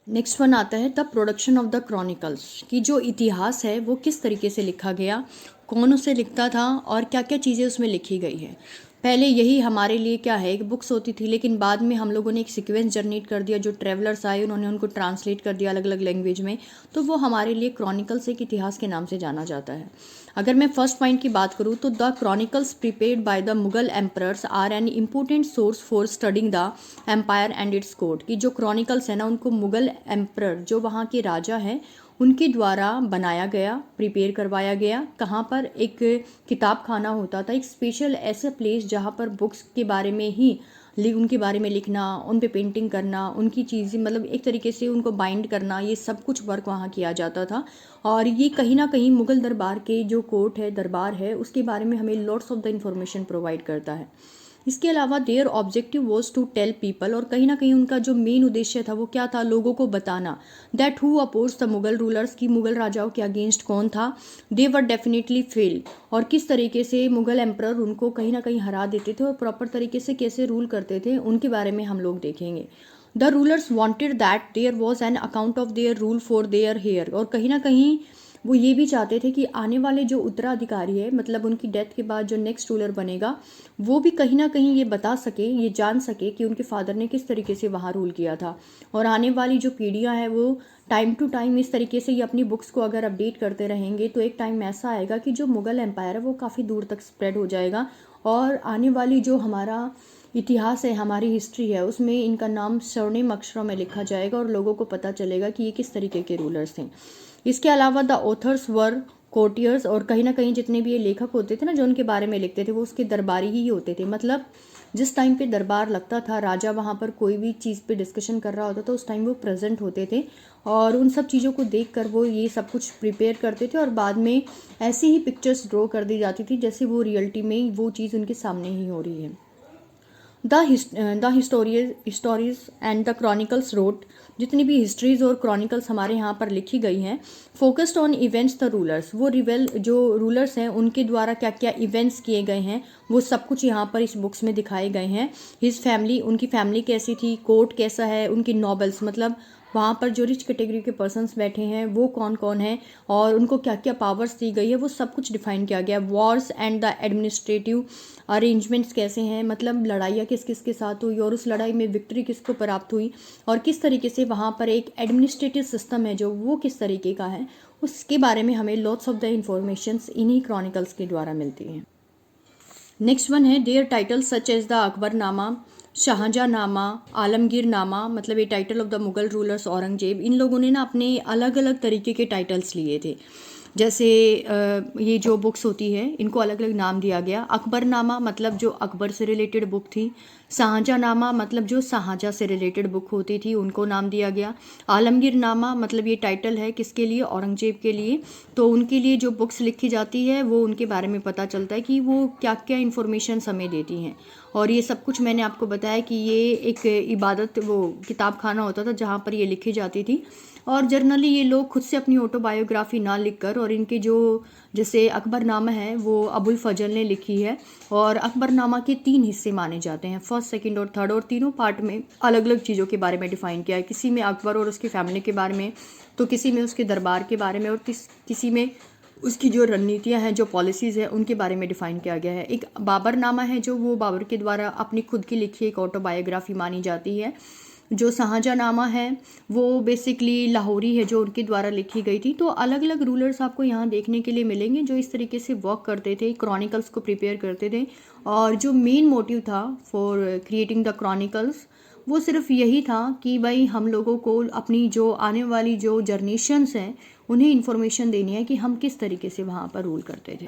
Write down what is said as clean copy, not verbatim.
Next one आता है the production of the chronicles, कि जो इतिहास है वो किस तरीके से लिखा गया, कौन उसे लिखता था और क्या क्या चीज़ें उसमें लिखी गई है। पहले यही हमारे लिए क्या है, एक बुक्स होती थी, लेकिन बाद में हम लोगों ने एक सीक्वेंस जनरेट कर दिया, जो ट्रैवलर्स आए उन्होंने उनको ट्रांसलेट कर दिया अलग अलग लैंग्वेज में, तो वो हमारे लिए क्रॉनिकल्स एक इतिहास के नाम से जाना जाता है। अगर मैं फर्स्ट पॉइंट की बात करूँ तो the chronicles prepared by the Mughal emperors are an important source for studying the empire and its court, की जो क्रॉनिकल्स है ना उनको मुगल एम्परर जो वहाँ के राजा हैं उनके द्वारा बनाया गया, प्रिपेयर करवाया गया। कहाँ पर, एक किताब खाना होता था, एक स्पेशल ऐसा प्लेस जहाँ पर बुक्स के बारे में ही उनके बारे में लिखना, उन पे पेंटिंग करना, उनकी चीज़ें मतलब एक तरीके से उनको बाइंड करना, ये सब कुछ वर्क वहाँ किया जाता था। और ये कहीं ना कहीं मुगल दरबार के जो कोर्ट है, दरबार है, उसके बारे में हमें lots of the information provide करता है। इसके अलावा their objective was to tell people, और कहीं ना कहीं उनका जो मेन उद्देश्य था वो क्या था, लोगों को बताना that who oppose the Mughal rulers, की मुगल राजाओं के अगेंस्ट कौन था, दे वर डेफिनेटली फेल, और किस तरीके से मुगल एम्परर उनको कहीं ना कहीं हरा देते थे और प्रॉपर तरीके से कैसे रूल करते थे उनके बारे में हम लोग देखेंगे। The rulers wanted that there was an account of their rule for their heir, और कहीं ना कहीं वो ये भी चाहते थे कि आने वाले जो उत्तराधिकारी है, मतलब उनकी डेथ के बाद जो नेक्स्ट रूलर बनेगा, वो भी कहीं ना कहीं ये बता सके, ये जान सके कि उनके फादर ने किस तरीके से वहाँ रूल किया था। और आने वाली जो पीढ़ियाँ हैं वो टाइम टू टाइम इस तरीके से ये अपनी बुक्स को अगर अपडेट करते रहेंगे तो एक टाइम ऐसा आएगा कि जो मुगल एम्पायर है वो काफ़ी दूर तक स्प्रेड हो जाएगा, और आने वाली जो हमारा इतिहास है, हमारी हिस्ट्री है, उसमें इनका नाम स्वर्णिम अक्षरों में लिखा जाएगा और लोगों को पता चलेगा कि ये किस तरीके के रूलर्स थे। इसके अलावा द ऑथर्स वर कोर्टियर्स, और कहीं ना कहीं जितने भी ये लेखक होते थे ना जो उनके बारे में लिखते थे वो उसके दरबारी ही होते थे। मतलब जिस टाइम पे दरबार लगता था, राजा वहाँ पर कोई भी चीज़ पे डिस्कशन कर रहा होता था, उस टाइम वो प्रेजेंट होते थे और उन सब चीज़ों को देख कर वो ये सब कुछ प्रिपेयर करते थे, और बाद में ऐसी ही पिक्चर्स ड्रॉ कर दी जाती थी जैसे वो रियलिटी में वो चीज़ उनके सामने ही हो रही है। The histories and the chronicles wrote, जितनी भी हिस्ट्रीज और क्रॉनिकल्स हमारे यहाँ पर लिखी गई हैं, focused on events the rulers, वो रिवेल जो रूलर्स हैं उनके द्वारा क्या क्या इवेंट्स किए गए हैं वो सब कुछ यहाँ पर इस बुक्स में दिखाए गए हैं। हिज फैमिली, उनकी फैमिली कैसी थी, कोर्ट कैसा है, उनकी नॉबल्स मतलब वहाँ पर जो रिच कैटेगरी के पर्सन्स बैठे हैं वो कौन कौन है और उनको क्या क्या पावर्स दी गई है, वो सब कुछ डिफाइन किया गया। Wars and the administrative arrangements कैसे हैं, मतलब लड़ाइयाँ किस किस के साथ हुई और उस लड़ाई में विक्ट्री किसको प्राप्त हुई, और किस तरीके से वहाँ पर एक एडमिनिस्ट्रेटिव सिस्टम है जो वो किस तरीके का है, उसके बारे में हमें लॉट्स ऑफ द इंफॉर्मेशंस इन्हीं क्रॉनिकल्स के द्वारा मिलती हैं। नेक्स्ट वन है their title such as the Akbarnama, Shahjahannama, Alamgirnama, मतलब ये title of the Mughal rulers Aurangzeb. इन लोगों ने ना अपने अलग अलग तरीके के टाइटल्स लिए थे। जैसे ये जो बुक्स होती है इनको अलग अलग नाम दिया गया। अकबरनामा मतलब जो अकबर से रिलेटेड बुक थी, शाहजहाँनामा मतलब जो शाहजहाँ से रिलेटेड बुक होती थी उनको नाम दिया गया। आलमगीरनामा मतलब ये टाइटल है किसके लिए, औरंगजेब के लिए, तो उनके लिए जो बुक्स लिखी जाती है वो उनके बारे में पता चलता है कि वो क्या क्या इन्फॉर्मेशन हमें देती हैं। और ये सब कुछ मैंने आपको बताया कि ये एक इबादत वो किताब खाना होता था जहाँ पर ये लिखी जाती थी। और जनरली ये लोग खुद से अपनी ऑटोबायोग्राफी ना लिखकर, और इनके जो जैसे अकबरनामा है वो अबुल फजल ने लिखी है, और अकबरनामा के 3 हिस्से माने जाते हैं, फर्स्ट सेकंड और थर्ड, और तीनों पार्ट में अलग अलग चीज़ों के बारे में डिफाइन किया है। किसी में अकबर और उसकी फैमिली के बारे में, तो किसी में उसके दरबार के बारे में, और किसी में उसकी जो रणनीतियाँ हैं, जो पॉलिसीज़ हैं उनके बारे में डिफाइन किया गया है। एक बाबरनामा है जो वो बाबर के द्वारा अपनी खुद की लिखी एक ऑटोबायोग्राफी मानी जाती है। जो शाहजहाँनामा है वो बेसिकली लाहौरी है जो उनके द्वारा लिखी गई थी। तो अलग अलग रूलर्स आपको यहाँ देखने के लिए मिलेंगे जो इस तरीके से वर्क करते थे, क्रॉनिकल्स को प्रिपेयर करते थे, और जो मेन मोटिव था फॉर क्रिएटिंग द क्रॉनिकल्स वो सिर्फ यही था कि भाई हम लोगों को अपनी जो आने वाली जो जनरेशन्स हैं उन्हें इन्फॉर्मेशन देनी है कि हम किस तरीके से वहाँ पर रूल करते थे।